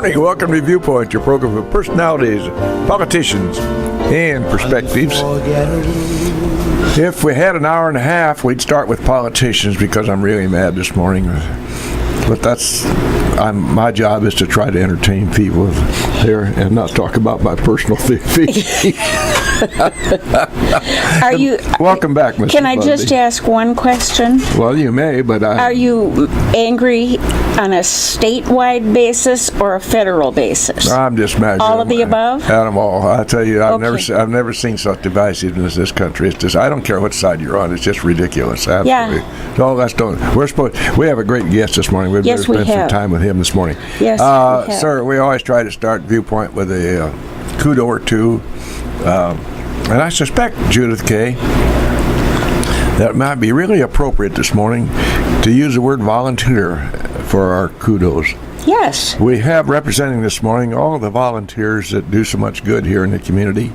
morning. Welcome to Viewpoint, your program of personalities, politicians, and perspectives. If we had an hour and a half, we'd start with politicians because I'm really mad this morning. But my job is to try to entertain people here and not talk about my personal feelings. Are you? Welcome back, Mr. Can I Busby. just ask one question? Well, you may, but Are you angry on a statewide basis or a federal basis? I'm just mad. All of the above? At them all. I tell you, I've Okay. never seen such divisiveness in this country. It's just, I don't care what side you're on. It's just ridiculous. Absolutely. Yeah. So we have a great guest this morning. We've Yes, we spent some have. time with him this morning. Yes, we have. Sir, we always try to start Viewpoint with a kudo or two. And I suspect, Judith K., that it might be really appropriate this morning to use the word volunteer for our kudos. Yes. We have representing this morning all the volunteers that do so much good here in the community.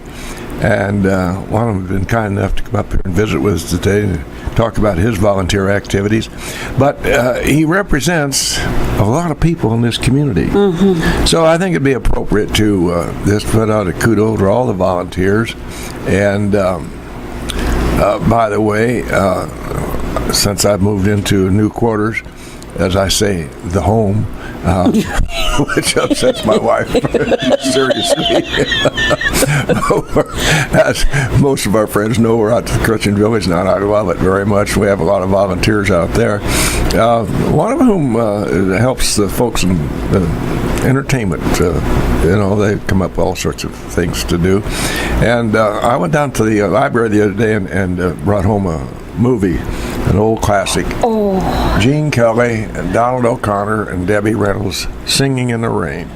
And one of them has been kind enough to come up here and visit with us today and talk about his volunteer activities. But he represents a lot of people in this community. Mm-hmm. So I think it'd be appropriate to just put out a kudo to all the volunteers. And by the way, since I've moved into new quarters, as I say, the home, which upsets my wife seriously. As most of our friends know, we're out to the Christian Village now, and I love it very much. We have a lot of volunteers out there. One of whom helps the folks in entertainment. They come up with all sorts of things to do. And I went down to the library the other day and brought home a movie, an old classic. Oh. Gene Kelly and Donald O'Connor and Debbie Reynolds, Singing in the Rain.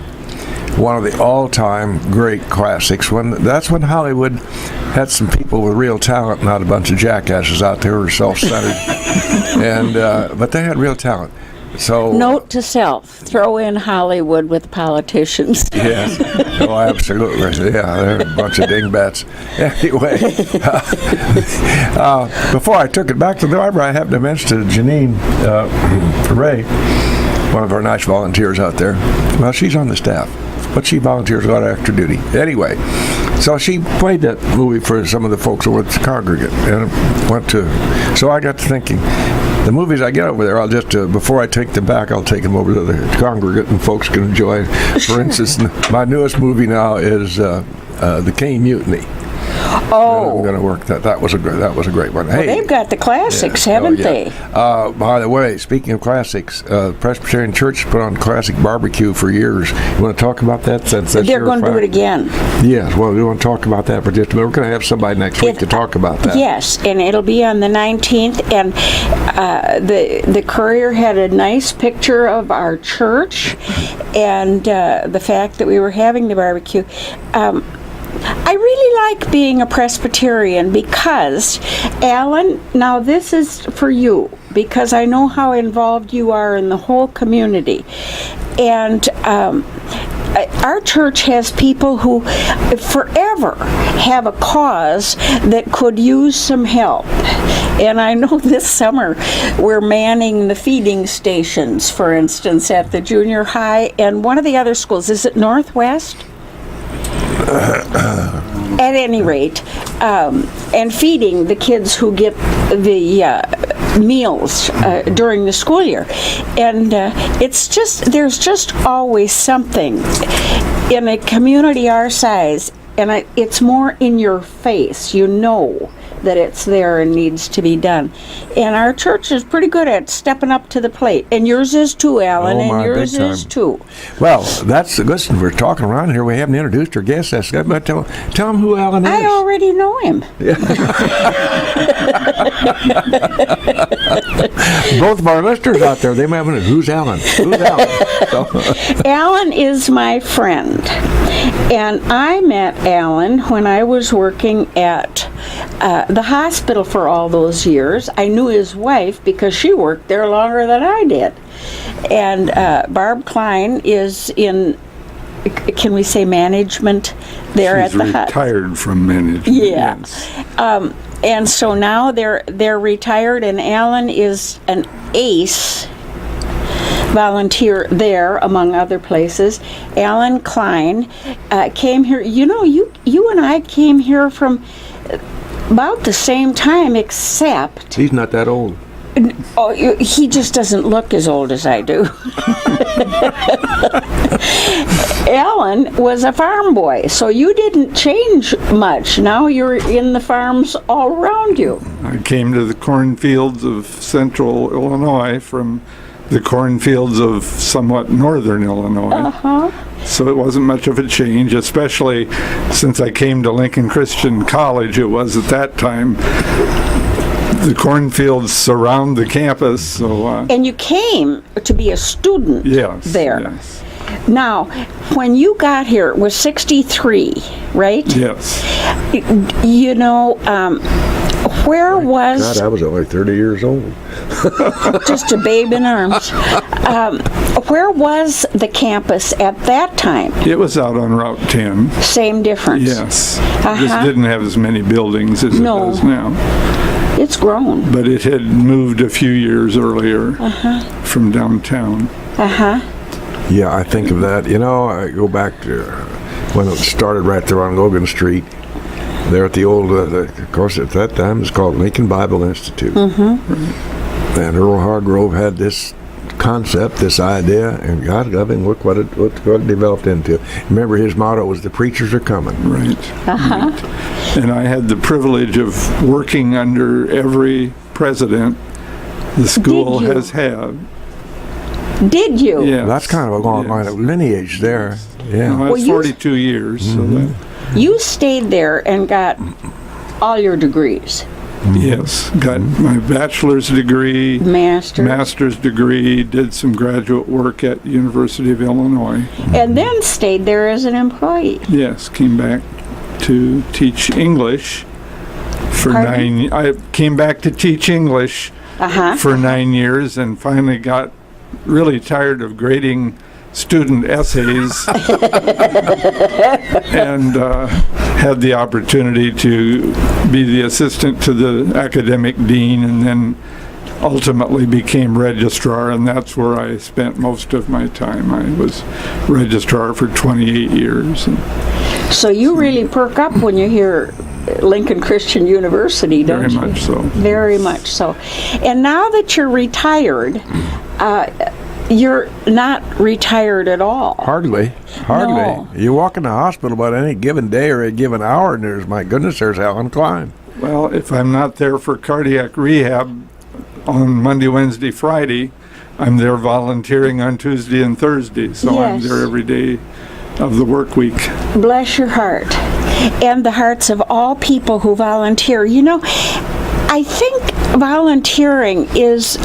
One of the all-time great classics. That's when Hollywood had some people with real talent, not a bunch of jackasses out there who were self-centered. But they had real talent. So, note to self, throw in Hollywood with politicians. Yes. Oh, absolutely. Yeah, they're a bunch of dingbats. Anyway, before I took it back to the library, I happened to mention to Janine Ray, one of our nice volunteers out there. Well, she's on the staff, but she volunteers a lot of extra duty. Anyway, so she played that movie for some of the folks over at the congregate, and so I got to thinking, the movies I get over there, I'll just, before I take them back, I'll take them over to the congregate and folks can enjoy. For instance, my newest movie now is The Cane Mutiny. Oh. I'm going to work that. That was a great one. Well, hey, they've got the classics, haven't they? By the way, speaking of classics, Presbyterian Church put on classic barbecue for years. You want to talk about that? They're going to do it again. Yes. Well, we want to talk about that for just a minute. We're going to have somebody next week to talk about that. Yes, and it'll be on the 19th. And the Courier had a nice picture of our church and the fact that we were having the barbecue. I really like being a Presbyterian because, Alan, now this is for you, because I know how involved you are in the whole community. And our church has people who forever have a cause that could use some help. And I know this summer we're manning the feeding stations, for instance, at the junior high and one of the other schools. Is it Northwest? At any rate, and feeding the kids who get the meals during the school year. And there's just always something in a community our size, and it's more in your face. You know that it's there and needs to be done. And our church is pretty good at stepping up to the plate. And yours is too, Alan, and yours is too. Well, listen, we're talking around here. We haven't introduced our guest. Tell them who Alan is. I already know him. Both of our listeners out there, they might have who's Alan? Who's Alan? So. Alan is my friend. And I met Alan when I was working at the hospital for all those years. I knew his wife because she worked there longer than I did. And Barb Kline is in, can we say management there at the hospital? She's retired from management. Yeah. Yes. And so now they're retired, and Alan is an ace volunteer there, among other places. Alan Kline came here. You know, you and I came here from about the same time, except... He's not that old. Oh, he just doesn't look as old as I do. Alan was a farm boy, so you didn't change much. Now you're in the farms all around you. I came to the cornfields of central Illinois from the cornfields of somewhat northern Illinois. So it wasn't much of a change, especially since I came to Lincoln Christian College. It was at that time. The cornfields surround the campus, so... And you came to be a student there. Yes. Now, when you got here, it was 63, right? Yes. You know, where was... God, I was only 30 years old. Just a babe in arms. Where was the campus at that time? It was out on Route 10. Same difference. Yes. Just didn't have as many buildings as it does now. It's grown. But it had moved a few years earlier from downtown. Yeah, I think of that. You know, I go back to when it started right there on Logan Street. There at the old, of course, at that time it was called Lincoln Bible Institute. And Earl Hargrove had this concept, this idea, and God love him, look what it developed into. Remember, his motto was, "The preachers are coming." Right. Right. And I had the privilege of working under every president the school has had. Did you? Yeah. That's kind of a long line of lineage there. Yeah. No, that's 42 years. So that, You stayed there and got all your degrees. yes, got my bachelor's degree, master's degree, did some graduate work at the University of Illinois. And then stayed there as an employee. Yes, came back to teach English for Pardon? I came back to teach English for 9 years and finally got really tired of grading student essays and had the opportunity to be the assistant to the academic dean, and then ultimately became registrar, and that's where I spent most of my time. I was registrar for 28 years. So you really perk up when you hear Lincoln Christian University, don't you? Very much so. Very much so. And now that you're retired, you're not retired at all. Hardly. No. You walk in the hospital about any given day or a given hour, and there's, my goodness, there's Alan Kline. Well, if I'm not there for cardiac rehab on Monday, Wednesday, Friday, I'm there volunteering on Tuesday and Thursday, so I'm there every day of the work week. Bless your heart. And the hearts of all people who volunteer. You know, I think volunteering is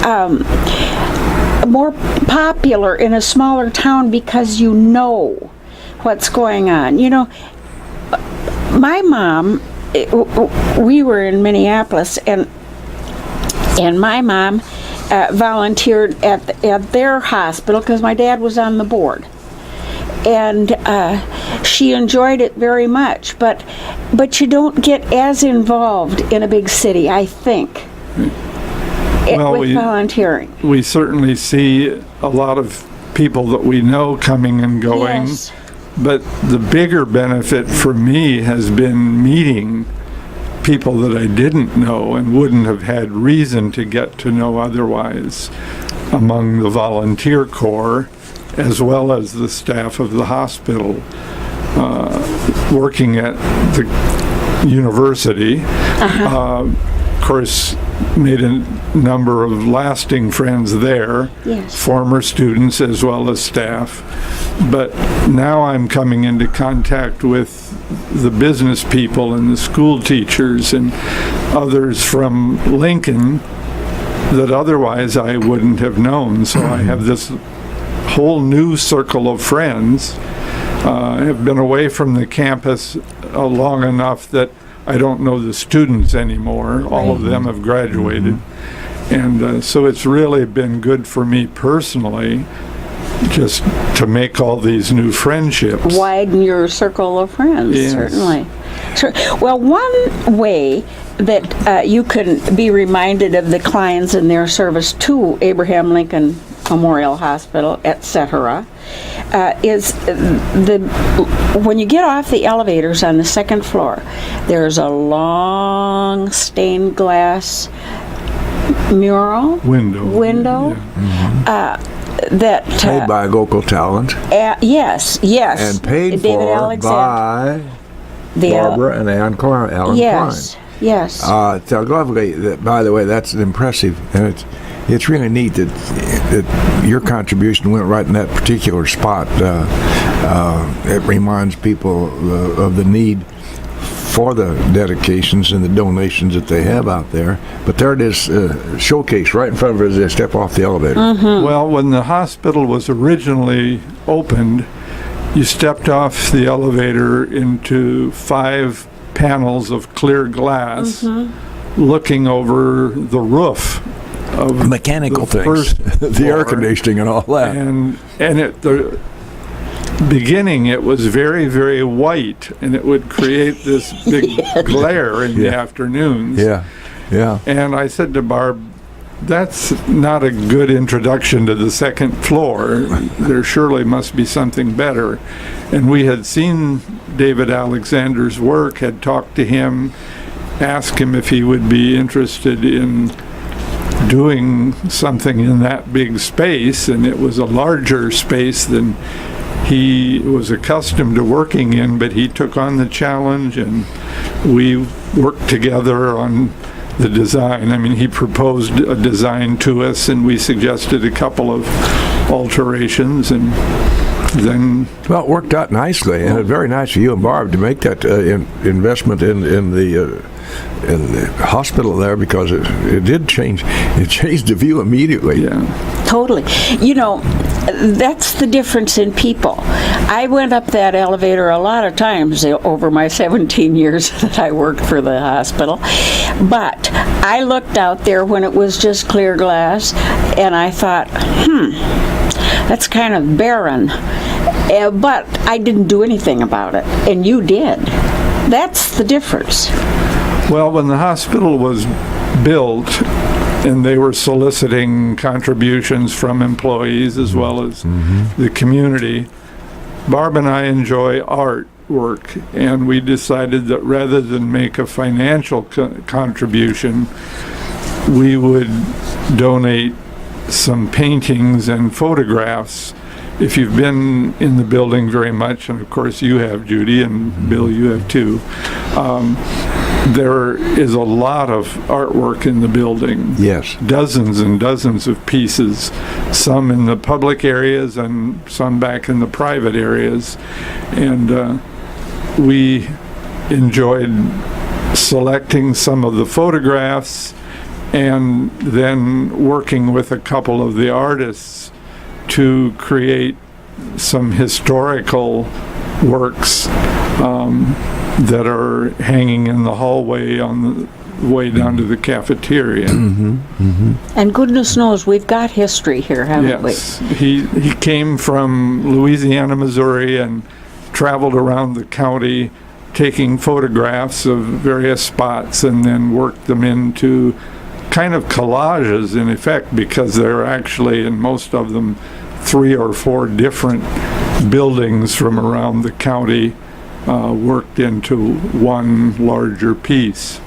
more popular in a smaller town because you know what's going on. You know, my mom, we were in Minneapolis, and my mom volunteered at their hospital because my dad was on the board. And she enjoyed it very much, but you don't get as involved in a big city, I think, with volunteering. We certainly see a lot of people that we know coming and going, but the bigger benefit for me has been meeting people that I didn't know and wouldn't have had reason to get to know otherwise among the volunteer corps, as well as the staff of the hospital. Working at the university, of course, made a number of lasting friends there, former students as well as staff. But now I'm coming into contact with the business people and the school teachers and others from Lincoln that otherwise I wouldn't have known. So I have this whole new circle of friends. I have been away from the campus long enough that I don't know the students anymore. All of them have graduated. And so it's really been good for me personally just to make all these new friendships. Widen your circle of friends, certainly. Sure. Well, one way that you can be reminded of the Klines and their service to Abraham Lincoln Memorial Hospital, etc., is when you get off the elevators on the second floor, there's a long stained glass mural window that Paid by local talent. yes, And paid David for Alexander. by Barbara and Alan Kline. Yes. It's lovely. By the way, that's impressive, and it's really neat that your contribution went right in that particular spot. It reminds people of the need for the dedications and the donations that they have out there. But there it is, showcase right in front of us as they step off the elevator. Well, when the hospital was originally opened, you stepped off the elevator into 5 panels of clear glass looking over the roof of Mechanical the things, first the air floor. conditioning and all that. And at the beginning, it was very, very white, and it would create this big glare in the afternoons. Yeah. And I said to Barb, that's not a good introduction to the second floor. There surely must be something better. And we had seen David Alexander's work, had talked to him, asked him if he would be interested in doing something in that big space, and it was a larger space than he was accustomed to working in, but he took on the challenge, and we worked together on the design. I mean, he proposed a design to us, and we suggested a couple of alterations, and then... Well, it worked out nicely, and it's very nice for you and Barb to make that investment in the hospital there, because it did change. It changed the view immediately. Yeah. Totally. That's the difference in people. I went up that elevator a lot of times over my 17 years that I worked for the hospital. But I looked out there when it was just clear glass, and I thought, that's kind of barren. But I didn't do anything about it, and you did. That's the difference. Well, when the hospital was built, and they were soliciting contributions from employees as well as the community, Barb and I enjoy art work, and we decided that rather than make a financial contribution, we would donate some paintings and photographs. If you've been in the building very much, and of course you have, Judy, and Bill, you have too, there is a lot of artwork in the building. Yes. Dozens and dozens of pieces, some in the public areas and some back in the private areas. And we enjoyed selecting some of the photographs and then working with a couple of the artists to create some historical works that are hanging in the hallway on the way down to the cafeteria. And goodness knows we've got history here, haven't we? Yes, he came from Louisiana, Missouri, and traveled around the county taking photographs of various spots and then worked them into kind of collages, in effect, because there are actually, in most of them, 3 or 4 different buildings from around the county worked into one larger piece.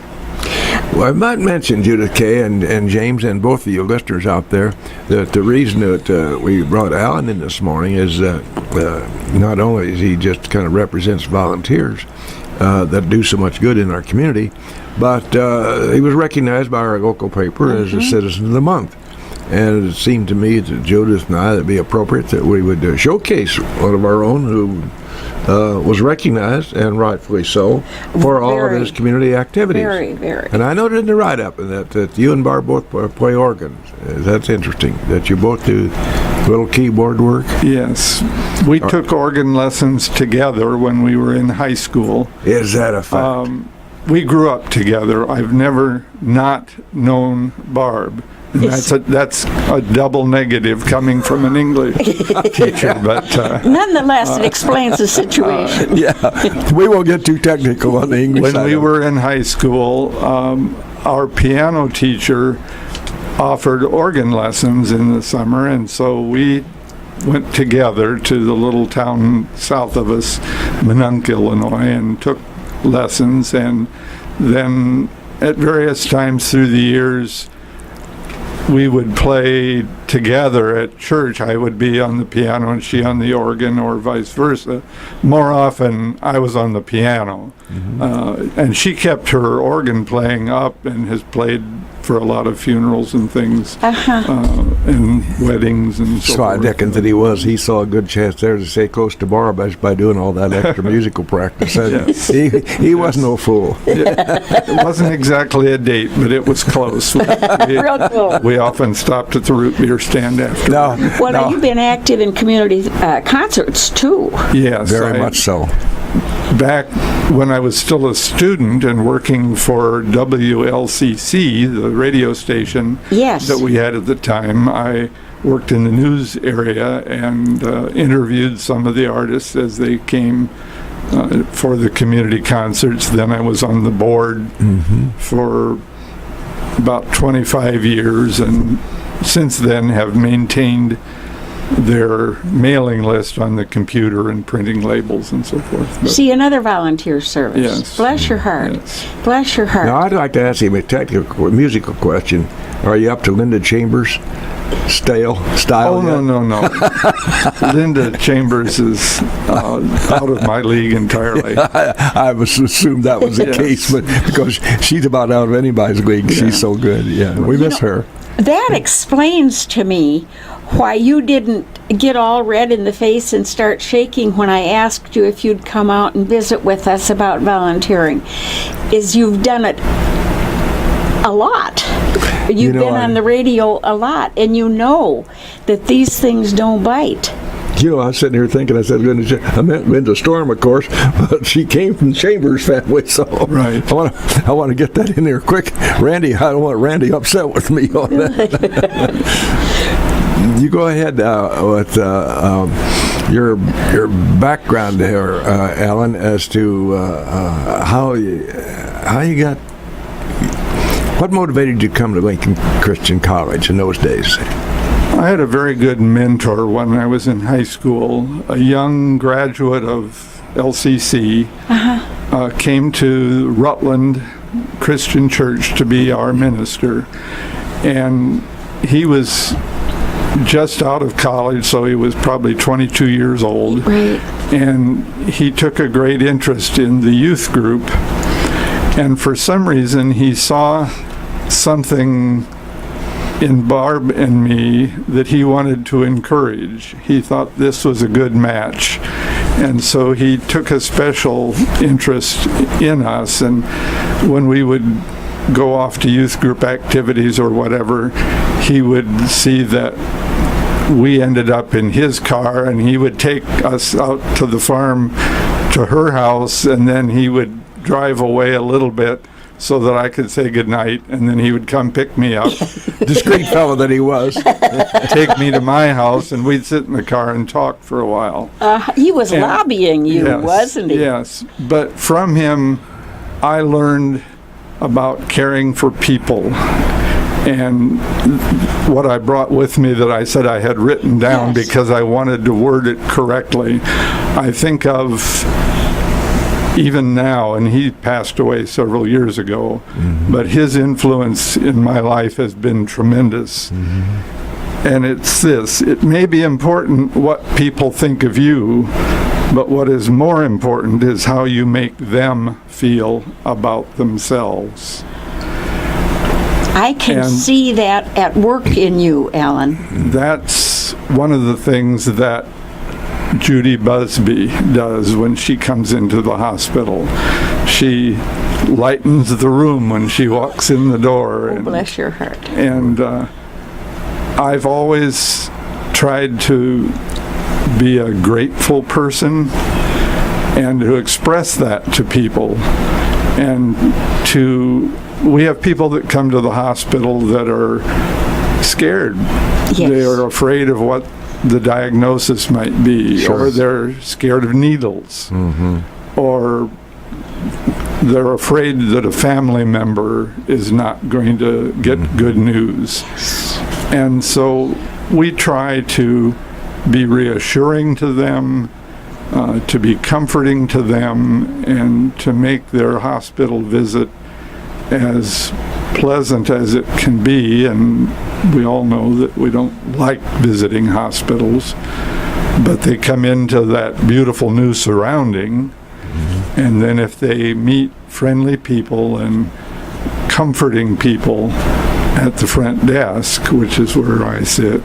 Well, I might mention, Judith Kay and James and both of you listeners out there, that the reason that we brought Alan in this morning is that not only is he just kind of represents volunteers that do so much good in our community, but he was recognized by our local paper as a Citizen of the Month. And it seemed to me, to Judith and I, that it would be appropriate that we would showcase one of our own who was recognized, and rightfully so, for all of his community activities. Very. And I noted in the write-up that you and Barb both play organ. That's interesting, that you both do little keyboard work. Yes. We took organ lessons together when we were in high school. Is that a fact? We grew up together. I've never not known Barb. And that's a double negative coming from an English teacher, but Nonetheless, it explains the situation. Yeah, we won't get too technical on the English when side we of it. were in high school, our piano teacher offered organ lessons in the summer, and so we went together to the little town south of us, Minunk, Illinois, and took lessons. And then at various times through the years, we would play together at church. I would be on the piano and she on the organ, or vice versa. More often, I was on the piano. And she kept her organ playing up and has played for a lot of funerals and things, and weddings and so So I forth. reckon that he saw a good chance there to stay close to Barbash by doing all that extra musical practice. Yes. He was no fool. It wasn't exactly a date, but it was close. Real cool. We often stopped at the root beer stand after. No, Well, now no, you've been active in community concerts too. Yes, very much so. Back when I was still a student and working for WLCC, the radio station Yes. that we had at the time, I worked in the news area and interviewed some of the artists as they came for the community concerts. Then I was on the board for about 25 years, and since then have maintained their mailing list on the computer and printing labels and so forth. But See, another volunteer service. Yes. Bless your heart. Yes. Bless your heart. Now, I'd like to ask you a technical, musical question. Are you up to Linda Chambers style Oh, yet? no. Linda Chambers is out of my league entirely. I was assumed that was the Yes. case, but because she's about out of anybody's league, she's so good. Yeah, we miss her. That explains to me why you didn't get all red in the face and start shaking when I asked you if you'd come out and visit with us about volunteering. Is you've done it a lot. You've know, been on I- the radio a lot, and you know that these things don't bite. You know, I was sitting here thinking, I said, I meant Linda Storm, of course, but she came from the Chambers family, so Right. I want to get that in there quick. Randy, I don't want Randy upset with me on that. You go ahead with your background there, Alan, as to how you got. What motivated you to come to Lincoln Christian College in those days? I had a very good mentor when I was in high school. A young graduate of LCC came to Rutland Christian Church to be our minister. And he was just out of college, so he was probably 22 years old. Right. And he took a great interest in the youth group. And for some reason, he saw something in Barb and me that he wanted to encourage. He thought this was a good match. And so he took a special interest in us. And when we would go off to youth group activities or whatever, he would see that we ended up in his car, and he would take us out to the farm to her house, and then he would drive away a little bit so that I could say goodnight, and then he would come pick me up, Discreet fellow that he was. take me to my house, and we'd sit in the car and talk for a while. He was And- lobbying you, Yes, wasn't he? Yes, but from him, I learned about caring for people. And what I brought with me that I said I had written down Yes. because I wanted to word it correctly, I think of even now, and he passed away several years ago, but his influence in my life has been tremendous. And it's this: it may be important what people think of you, but what is more important is how you make them feel about themselves. I can And- see that at work in you, Alan. That's one of the things that Judy Busby does when she comes into the hospital. She lightens the room when she walks in the door. And, Bless your heart. and I've always tried to be a grateful person and to express that to people. And we have people that come to the hospital that are scared. Yes. They are afraid of what the diagnosis might be, Sure. or they're scared of needles, or they're afraid that a family member is not going to get good news. And so we try to be reassuring to them, to be comforting to them, and to make their hospital visit as pleasant as it can be. And we all know that we don't like visiting hospitals, but they come into that beautiful new surrounding, and then if they meet friendly people and comforting people at the front desk, which is where I sit,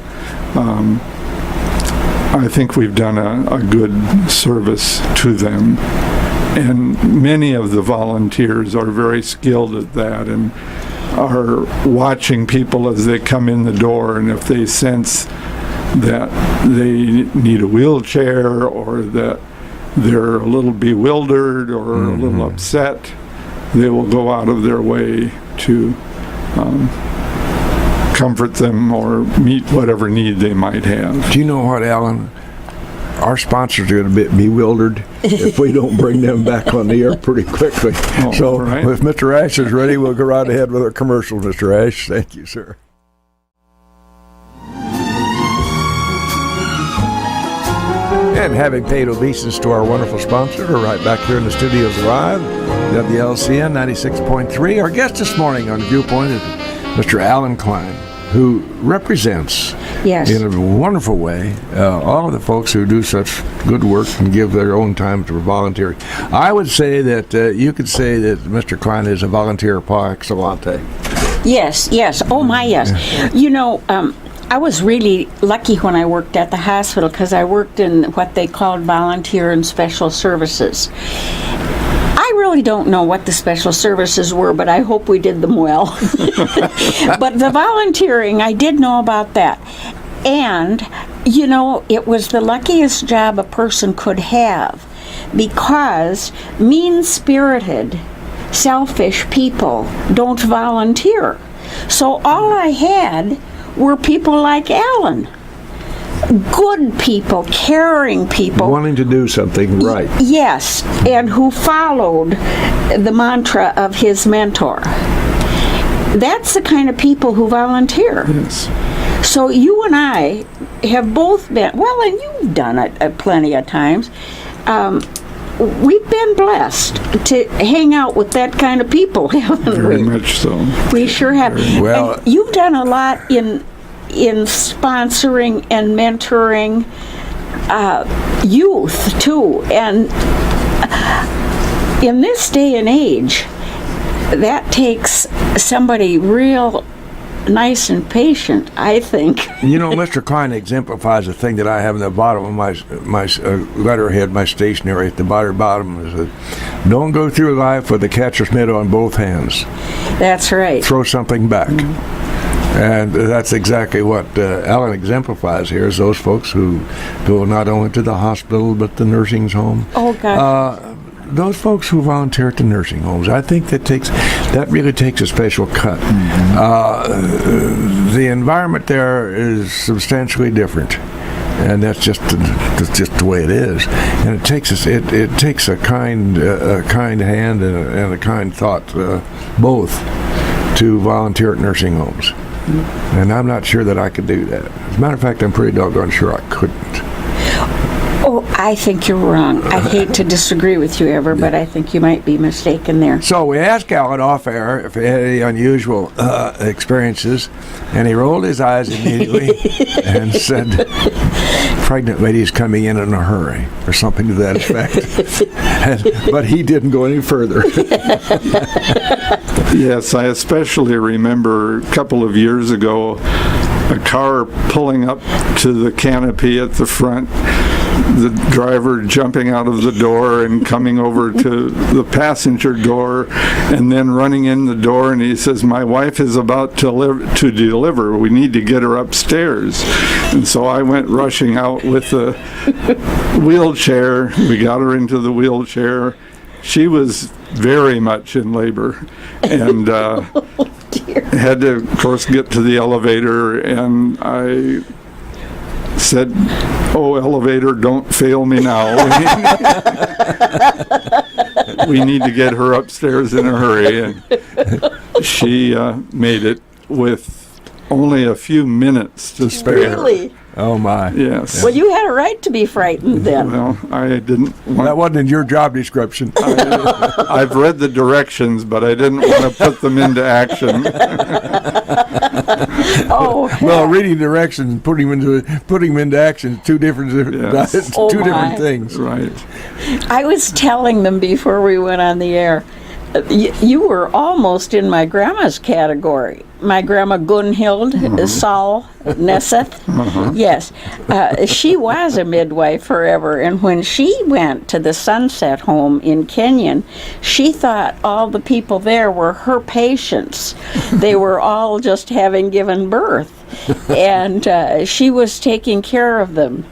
I think we've done a good service to them. And many of the volunteers are very skilled at that and are watching people as they come in the door, and if they sense that they need a wheelchair or that they're a little bewildered or a little upset, they will go out of their way to comfort them or meet whatever need they might have. Do you know what, Alan? Our sponsors are going to be bewildered if we don't bring them back on the air pretty quickly. So right. if Mr. Ash is ready, we'll go right ahead with our commercial, Mr. Ash. Thank you, sir. And having paid obeisance to our wonderful sponsor, we're right back here in the studios live, WLCN 96.3. Our guest this morning on Viewpoint is Mr. Alan Kline, who represents, in a wonderful way, all of the folks who do such good work and give their own time to volunteering. I would say that you could say that Mr. Kline is a volunteer par excellence. Yes. Oh, my, yes. You know, I was really lucky when I worked at the hospital because I worked in what they called volunteer and special services. I really don't know what the special services were, but I hope we did them well. But the volunteering, I did know about that. And, you know, it was the luckiest job a person could have because mean-spirited, selfish people don't volunteer. So all I had were people like Alan. Good people, caring people. Wanting to do something right. Yes, and who followed the mantra of his mentor. That's the kind of people who volunteer. Yes. So you and I have both been, well, and you've done it plenty of times. We've been blessed to hang out with that kind of people, haven't we? Very much so. We sure have. Well, and you've done a lot in sponsoring and mentoring youth too, and in this day and age, that takes somebody real nice and patient, I think. You know, Mr. Kline exemplifies the thing that I have in the bottom of my letterhead, my stationery at the bottom is that don't go through life with the catcher's mitt on both hands. That's right. Throw something back. And that's exactly what Alan exemplifies here, is those folks who go not only to the hospital but the nursing home. Oh, God. Those folks who volunteer at the nursing homes, I think that really takes a special cut. The environment there is substantially different, and that's just the way it is. And it takes a kind hand and a kind thought, both, to volunteer at nursing homes. And I'm not sure that I could do that. As a matter of fact, I'm pretty doggone sure I couldn't. Oh, I think you're wrong. I hate to disagree with you ever, but I think you might be mistaken there. So we asked Alan off air if he had any unusual experiences, and he rolled his eyes immediately and said, "Pregnant ladies coming in a hurry," or something to that effect. But he didn't go any further. Yes, I especially remember a couple of years ago, a car pulling up to the canopy at the front, the driver jumping out of the door and coming over to the passenger door and then running in the door, and he says, "My wife is about to deliver. We need to get her upstairs." And so I went rushing out with the wheelchair. We got her into the wheelchair. She was very much in labor and had to, of course, get to the elevator, and I said, "Oh, elevator, don't fail me now." we need to get her upstairs in a hurry. And she made it with only a few minutes to spare. Really? Oh, my. Yes. Well, you had a right to be frightened then. Well, I didn't want... That wasn't in your job description. I've read the directions, but I didn't want to put them into action. Oh, Well, reading directions and putting them into action, two different Yes. Oh, two my. different things. Right. I was telling them before we went on the air, you were almost in my grandma's category. My grandma Gunhild Saul Nesseth. Yes. She was a midwife forever, and when she went to the Sunset Home in Kenyon, she thought all the people there were her patients. They were all just having given birth. And she was taking care of them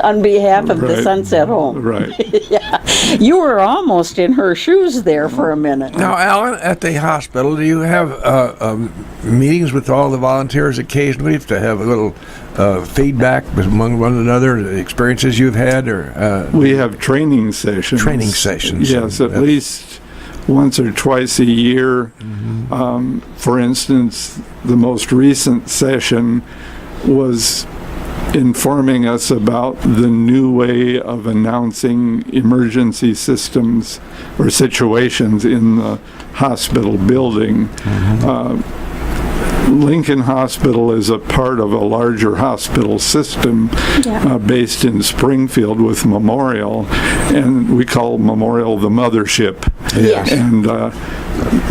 on behalf of the Right. Sunset Home. Right. Yeah. You were almost in her shoes there for a minute. Now, Alan, at the hospital, do you have meetings with all the volunteers occasionally to have a little feedback among one another, the experiences you've had, or We have training sessions. Training sessions. Yes, at least once or twice a year. For instance, the most recent session was informing us about the new way of announcing emergency systems or situations in the hospital building. Lincoln Hospital is a part of a larger hospital system based in Springfield with Memorial, and we call Memorial the mothership. Yes. And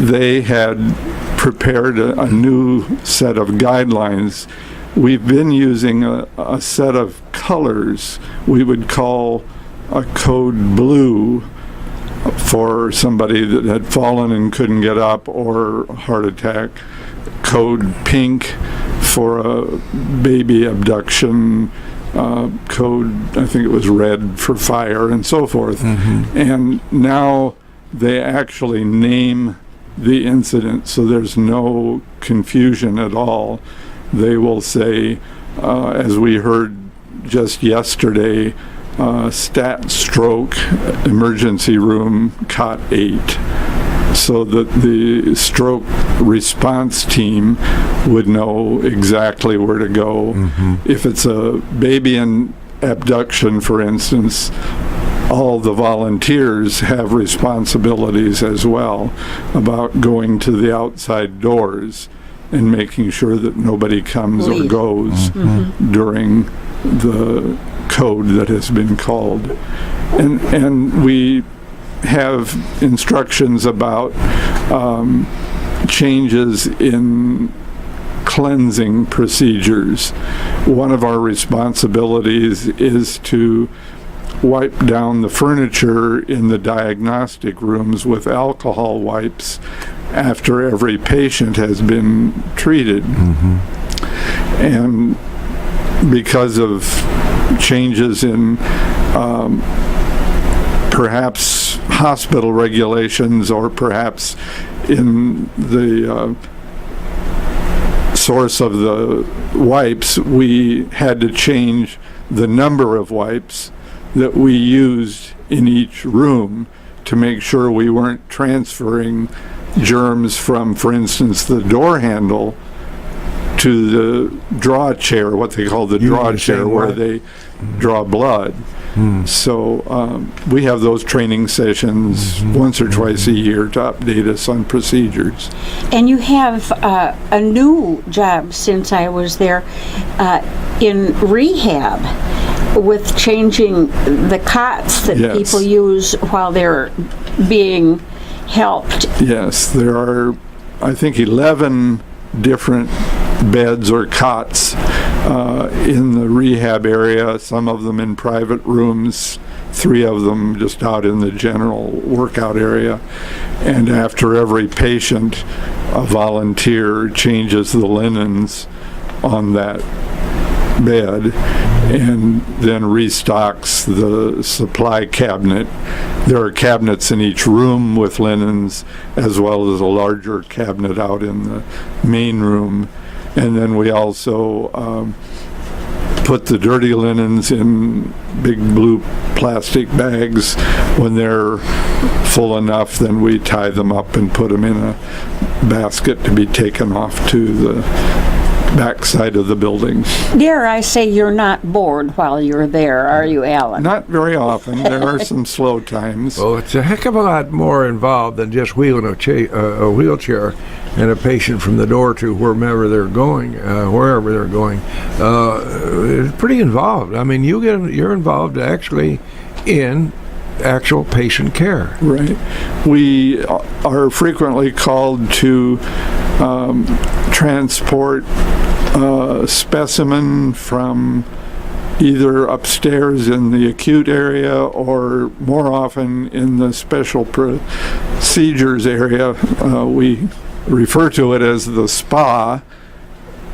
they had prepared a new set of guidelines. We've been using a set of colors we would call a code blue for somebody that had fallen and couldn't get up or a heart attack, code pink for a baby abduction, code, I think it was red for fire, and so forth. And now they actually name the incident, so there's no confusion at all. They will say, as we heard just yesterday, stat stroke, emergency room, cot 8. So that the stroke response team would know exactly where to go. If it's a baby in abduction, for instance, all the volunteers have responsibilities as well about going to the outside doors and making sure that nobody comes or goes during the code that has been called. And we have instructions about changes in cleansing procedures. One of our responsibilities is to wipe down the furniture in the diagnostic rooms with alcohol wipes after every patient has been treated. And because of changes in perhaps hospital regulations or perhaps in the source of the wipes, we had to change the number of wipes that we used in each room to make sure we weren't transferring germs from, for instance, the door handle to the draw chair, what they call the draw chair, where they draw blood. So we have those training sessions once or twice a year to update us on procedures. And you have a new job since I was there in rehab with changing the cots that people use while they're being helped. Yes, there are, I think, 11 different beds or cots in the rehab area, some of them in private rooms, 3 of them just out in the general workout area. And after every patient, a volunteer changes the linens on that bed and then restocks the supply cabinet. There are cabinets in each room with linens, as well as a larger cabinet out in the main room. And then we also put the dirty linens in big blue plastic bags. When they're full enough, then we tie them up and put them in a basket to be taken off to the backside of the building. Dare I say you're not bored while you're there, are you, Alan? Not very often. There are some slow times. Well, it's a heck of a lot more involved than just wheeling a wheelchair and a patient from the door to wherever they're going. It's pretty involved. I mean, you're involved actually in actual patient care. Right. We are frequently called to transport a specimen from either upstairs in the acute area or more often in the special procedures area. We refer to it as the spa.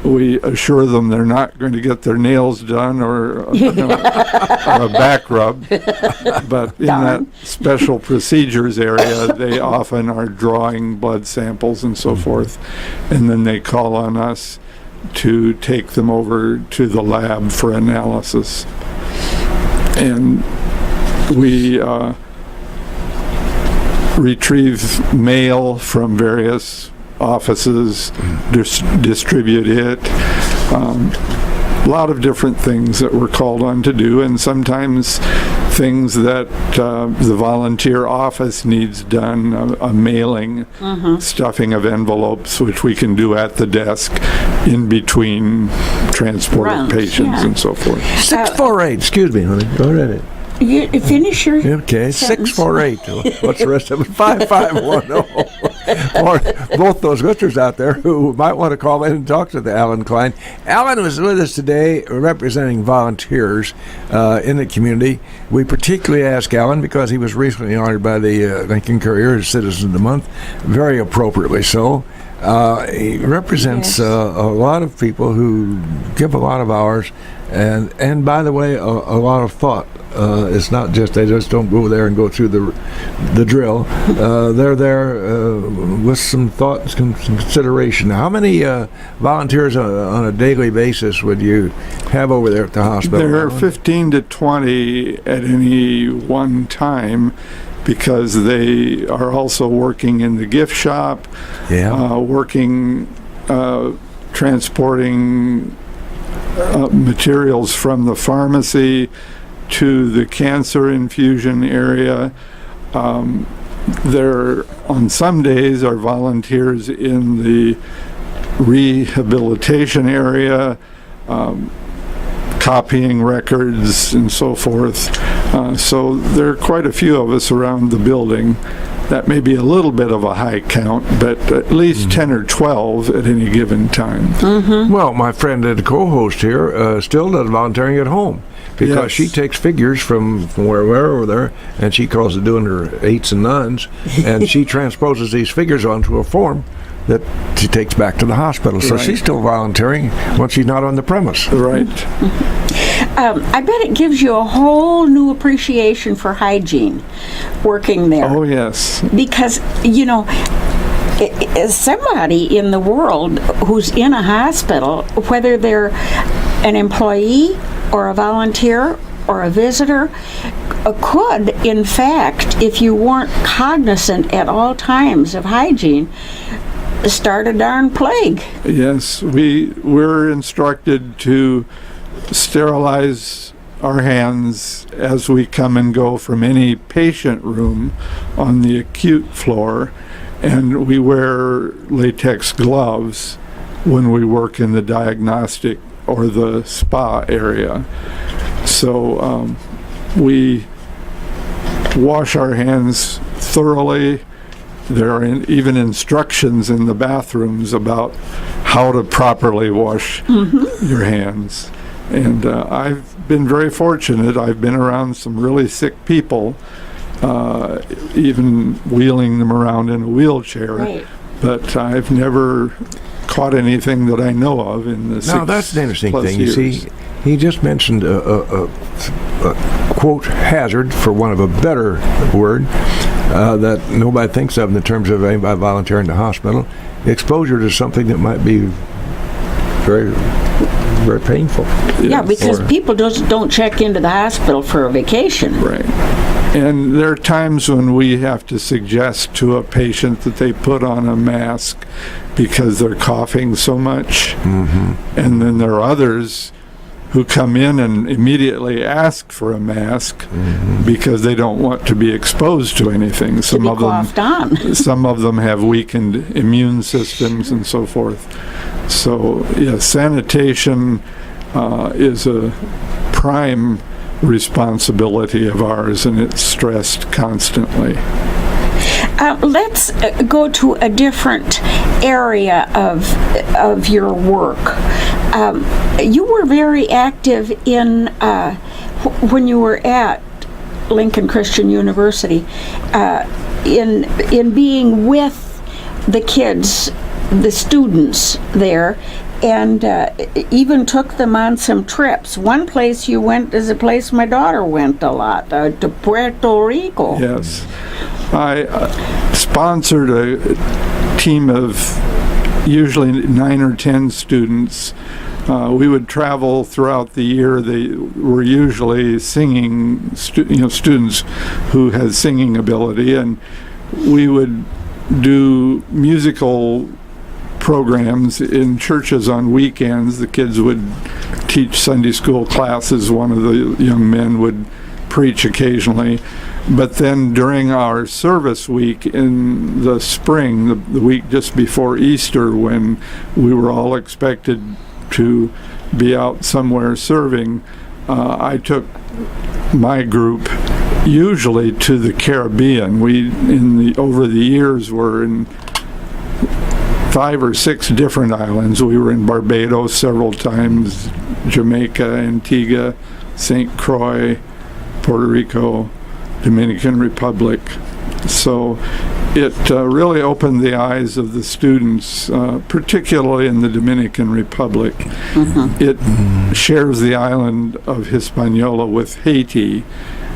We assure them they're not going to get their nails done or a back rub. But in that special procedures area, they often are drawing blood samples and so forth. And then they call on us to take them over to the lab for analysis. And we retrieve mail from various offices, distribute it. A lot of different things that we're called on to do, and sometimes things that the volunteer office needs done, a mailing, stuffing of envelopes, which we can do at the desk in between transporting patients and so forth. 648, excuse me, honey. Go ahead. You finish your Okay, sentence. 648. What's the rest of it? 5510. Or both those listeners out there who might want to call in and talk to the Alan Kline. Alan was with us today representing volunteers in the community. We particularly asked Alan because he was recently honored by the Lincoln Courier as Citizen of the Month, very appropriately so. He represents a lot of people who give a lot of hours and by the way, a lot of thought. It's not just they just don't go there and go through the drill. They're there with some thought, some consideration. How many volunteers on a daily basis would you have over there at the hospital? There are 15 to 20 at any one time, because they are also working in the gift shop, working, transporting materials from the pharmacy to the cancer infusion area. There, on some days, are volunteers in the rehabilitation area, copying records and so forth. So there are quite a few of us around the building. That may be a little bit of a high count, but at least 10 or 12 at any given time. Well, my friend and co-host here still does volunteering at home because she takes figures from wherever over there, and she calls it doing her 8s and 9s, and she transposes these figures onto a form that she takes back to the hospital. So she's still volunteering when she's not on the premise. Right. I bet it gives you a whole new appreciation for hygiene working there. Oh, yes. Because, you know, as somebody in the world who's in a hospital, whether they're an employee or a volunteer or a visitor, could, in fact, if you weren't cognizant at all times of hygiene, start a darn plague. Yes, we're instructed to sterilize our hands as we come and go from any patient room on the acute floor, and we wear latex gloves when we work in the diagnostic or the spa area. So we wash our hands thoroughly. There are even instructions in the bathrooms about how to properly wash your hands. And I've been very fortunate. I've been around some really sick people, even wheeling them around in a wheelchair. Right. But I've never caught anything that I know of in the 6+ Now, that's an interesting thing. years. You see, he just mentioned a quote, hazard, for want of a better word, that nobody thinks of in the terms of anybody volunteering in the hospital. Exposure to something that might be very, very painful. Yeah, because Or- people don't check into the hospital for a vacation. Right. And there are times when we have to suggest to a patient that they put on a mask because they're coughing so much. Mm-hmm. And then there are others who come in and immediately ask for a mask because they don't want to be exposed to anything. To be coughed on. Some of them have weakened immune systems and so forth. So, yeah, sanitation is a prime responsibility of ours, and it's stressed constantly. Let's go to a different area of your work. You were very active in when you were at Lincoln Christian University in being with the kids, the students there, and even took them on some trips. One place you went is a place my daughter went a lot, to Puerto Rico. Yes. I sponsored a team of usually 9 or 10 students. We would travel throughout the year. They were usually singing, students who had singing ability, and we would do musical programs in churches on weekends. The kids would teach Sunday school classes. One of the young men would preach occasionally. But then during our service week in the spring, the week just before Easter, when we were all expected to be out somewhere serving, I took my group usually to the Caribbean. We, over the years, were in 5 or 6 different islands. We were in Barbados several times, Jamaica, Antigua, St. Croix, Puerto Rico, Dominican Republic. So it really opened the eyes of the students, particularly in the Dominican Republic. It shares the island of Hispaniola with Haiti.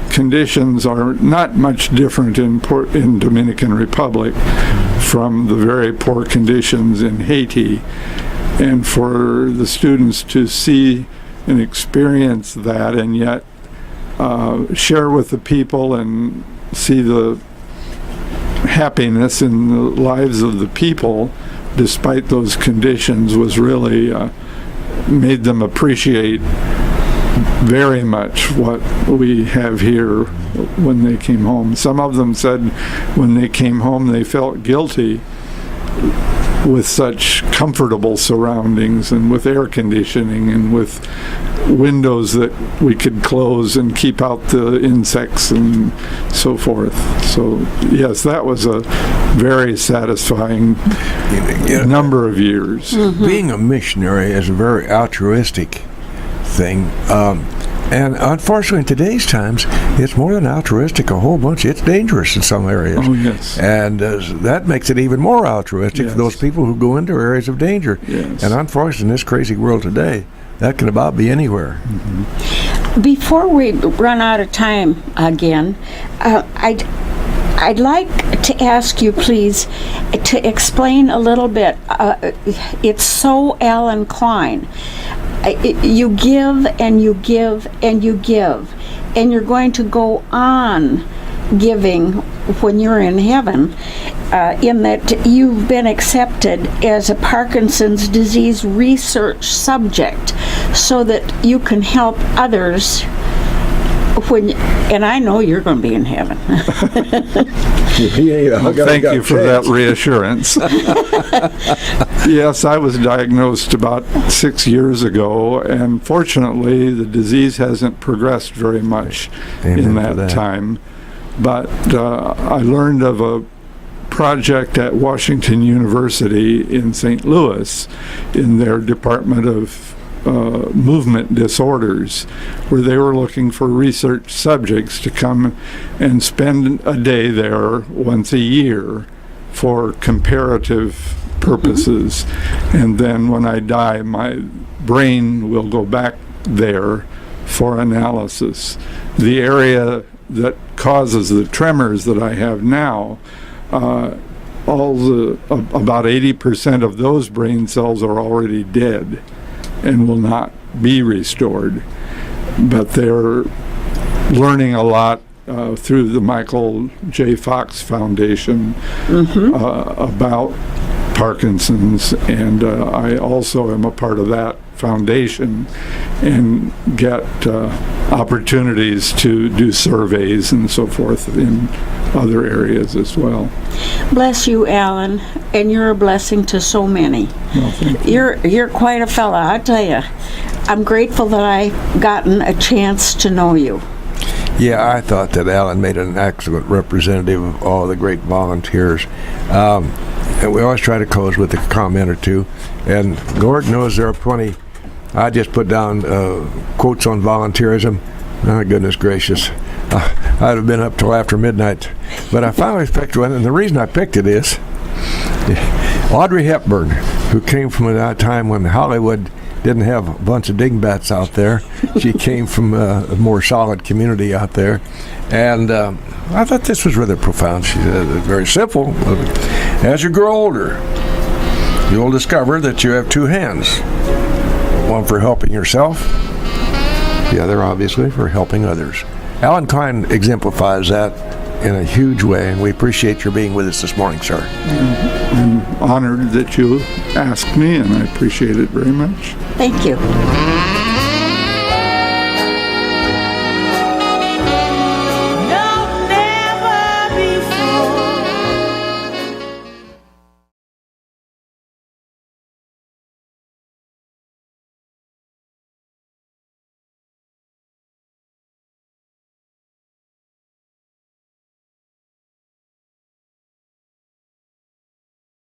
Conditions are not much different in Dominican Republic from the very poor conditions in Haiti. And for the students to see and experience that, and yet share with the people and see the happiness in the lives of the people despite those conditions, was really made them appreciate very much what we have here when they came home. Some of them said when they came home they felt guilty with such comfortable surroundings and with air conditioning and with windows that we could close and keep out the insects and so forth. So yes, that was a very satisfying number of years. Being a missionary is a very altruistic thing. And unfortunately, in today's times, it's more than altruistic, a whole bunch. It's dangerous in some areas. Oh, yes. And that makes it even more altruistic for those people who go into areas of danger. Yes. And unfortunately, in this crazy world today, that can about be anywhere. Before we run out of time again, I'd like to ask you, please, to explain a little bit. It's so Alan Kline. You give and you give and you give, and you're going to go on giving when you're in heaven, in that you've been accepted as a Parkinson's disease research subject so that you can help others and I know you're going to be in heaven. Thank you for that reassurance. Yes, I was diagnosed about 6 years ago, and fortunately the disease hasn't progressed very much in that time. But I learned of a project at Washington University in St. Louis in their Department of Movement Disorders, where they were looking for research subjects to come and spend a day there once a year for comparative purposes. And then when I die, my brain will go back there for analysis. The area that causes the tremors that I have now, about 80% of those brain cells are already dead. and will not be restored. But they're learning a lot through the Michael J. Fox Foundation about Parkinson's, and I also am a part of that foundation and get opportunities to do surveys and so forth in other areas as well. Bless you, Alan, and you're a blessing to so many. Well, thank you. You're quite a fella, I tell you. I'm grateful that I've gotten a chance to know you. Yeah, I thought that Alan made an excellent representative of all the great volunteers. And we always try to close with a comment or two. And Lord knows there are plenty. I just put down quotes on volunteerism. Oh, goodness gracious. I'd have been up till after midnight. But I finally picked one, and the reason I picked it is Audrey Hepburn, who came from a time when Hollywood didn't have a bunch of dingbats out there. She came from a more solid community out there. And I thought this was rather profound. She said, very simple. As you grow older, you'll discover that you have two hands. One for helping yourself, the other, obviously, for helping others. Alan Kline exemplifies that in a huge way, and we appreciate your being with us this morning, sir. I'm honored that you asked me, and I appreciate it very much. Thank you.